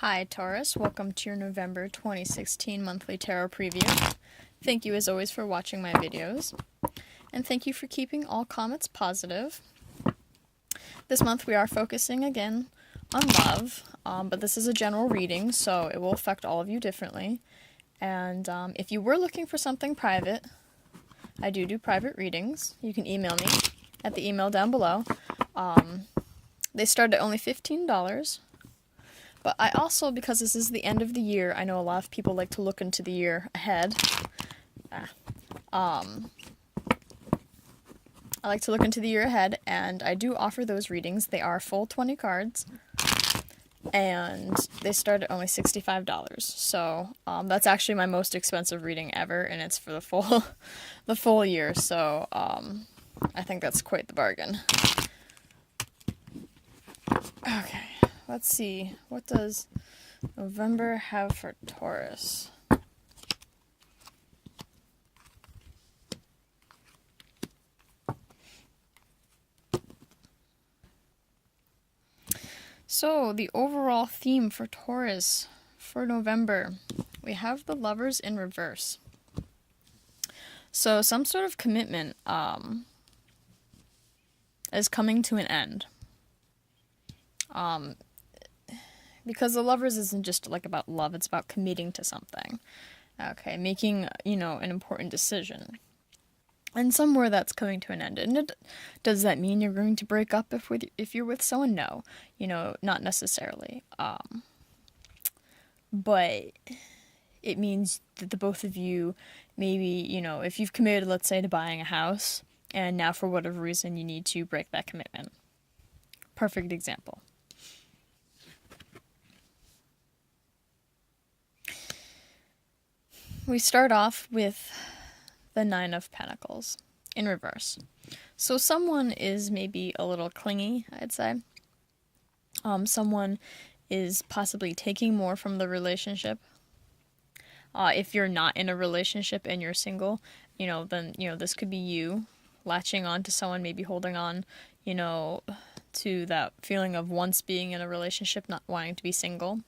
Hi Taurus, welcome to your November 2016 monthly tarot preview. Thank you as always for watching my videos, and thank you for keeping all comments positive. This month we are focusing again on love, but this is a general reading, so it will affect all of you differently. And if you were looking for something private, I do private readings. You can email me at the email down below. They start at only $15. But I also, because this is the end of the year, I know a lot of people like to look into the year ahead. I like to look into the year ahead, and I do offer those readings. They are full 20 cards, and they start at only $65. So that's actually my most expensive reading ever, and it's for the full year. So I think that's quite the bargain. Okay. Let's see, what does November have for Taurus? So, the overall theme for Taurus for November, we have the Lovers in reverse. So, some sort of commitment is coming to an end. Because the Lovers isn't just like about love, it's about committing to something. Okay, making, an important decision. And somewhere that's coming to an end. And does that mean you're going to break up if you're with someone? No. Not necessarily. But it means that the both of you, maybe, if you've committed, let's say, to buying a house, and now for whatever reason you need to break that commitment. Perfect example. We start off with the Nine of Pentacles in reverse. So someone is maybe a little clingy, I'd say. Someone is possibly taking more from the relationship. If you're not in a relationship and you're single, then, this could be you latching on to someone, maybe holding on, to that feeling of once being in a relationship, not wanting to be single.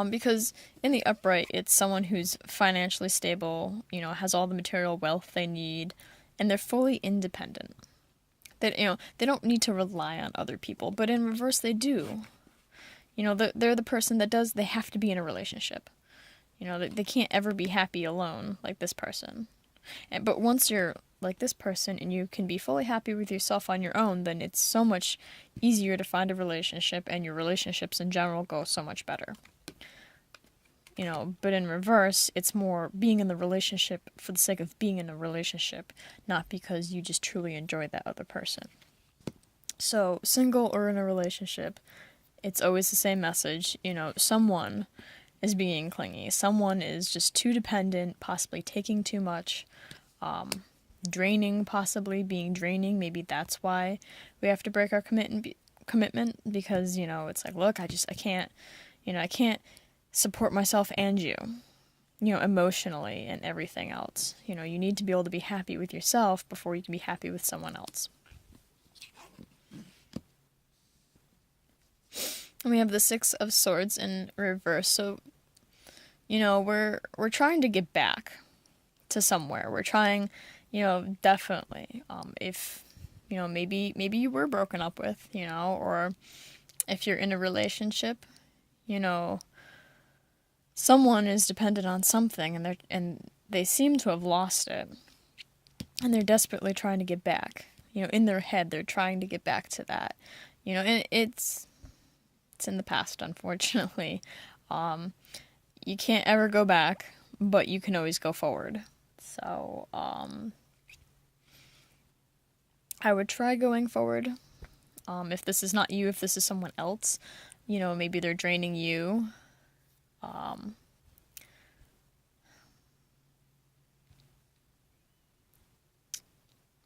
Because in the upright, it's someone who's financially stable, has all the material wealth they need, and they're fully independent. They don't need to rely on other people, but in reverse, they do. They're the person that does, they have to be in a relationship. They can't ever be happy alone like this person. But once you're like this person and you can be fully happy with yourself on your own, then it's so much easier to find a relationship, and your relationships in general go so much better. But in reverse, it's more being in the relationship for the sake of being in a relationship, not because you just truly enjoy that other person. So, single or in a relationship, it's always the same message. Someone is being clingy. Someone is just too dependent, possibly taking too much, draining, possibly being draining. Maybe that's why we have to break our commitment, because, it's like, look, I can't, I can't support myself and you, emotionally and everything else. You need to be able to be happy with yourself before you can be happy with someone else. And we have the Six of Swords in reverse. So, we're trying to get back to somewhere. We're trying, definitely. If, maybe you were broken up with, or if you're in a relationship, someone is dependent on something, and they seem to have lost it, and they're desperately trying to get back. In their head, they're trying to get back to that. And it's in the past, unfortunately. You can't ever go back, but you can always go forward. So, I would try going forward. If this is not you, if this is someone else, maybe they're draining you.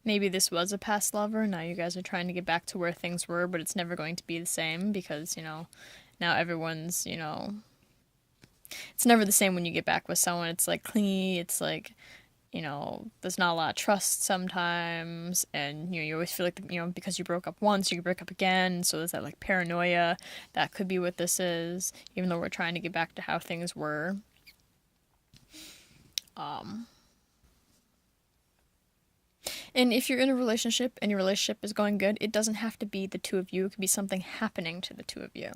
Maybe this was a past lover, now you guys are trying to get back to where things were, but it's never going to be the same because, now everyone's, it's never the same when you get back with someone. It's like clingy, it's like, there's not a lot of trust sometimes, and you always feel like because you broke up once, you can break up again. So there's that like paranoia. That could be what this is, even though we're trying to get back to how things were. And if you're in a relationship and your relationship is going good, it doesn't have to be the two of you. It could be something happening to the two of you.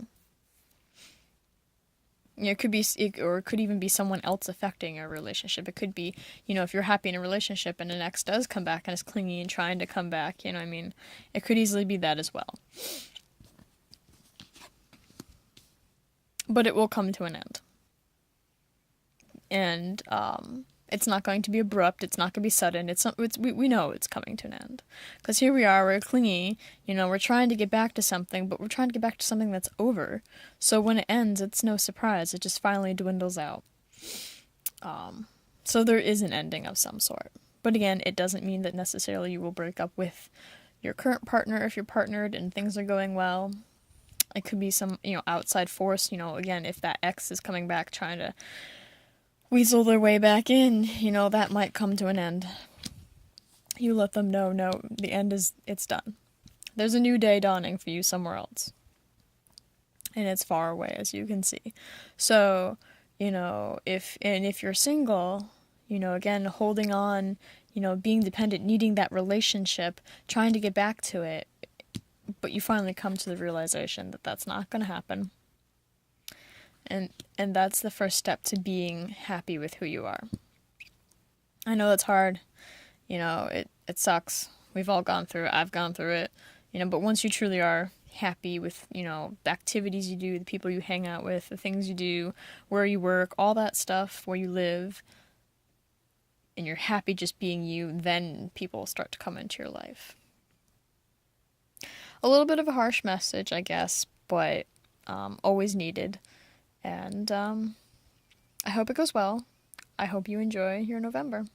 It could be, or it could even be someone else affecting a relationship. It could be, if you're happy in a relationship and an ex does come back and is clingy and trying to come back, it could easily be that as well. But it will come to an end. And, it's not going to be abrupt. It's not going to be sudden. We know it's coming to an end. Because here we are, we're clingy, we're trying to get back to something, but we're trying to get back to something that's over. So when it ends, it's no surprise. It just finally dwindles out. So there is an ending of some sort. But again, it doesn't mean that necessarily you will break up with your current partner if you're partnered and things are going well. It could be some, outside force, again, if that ex is coming back trying to weasel their way back in, that might come to an end. You let them know, no, the end it's done. There's a new day dawning for you somewhere else. And it's far away, as you can see. So, if you're single, again, holding on, being dependent, needing that relationship, trying to get back to it, but you finally come to the realization that that's not going to happen. And that's the first step to being happy with who you are. I know that's hard. It sucks. We've all gone through it. I've gone through it. But once you truly are happy with, the activities you do, the people you hang out with, the things you do, where you work, all that stuff, where you live, and you're happy just being you, then people will start to come into your life. A little bit of a harsh message, I guess, but always needed. And I hope it goes well. I hope you enjoy your November.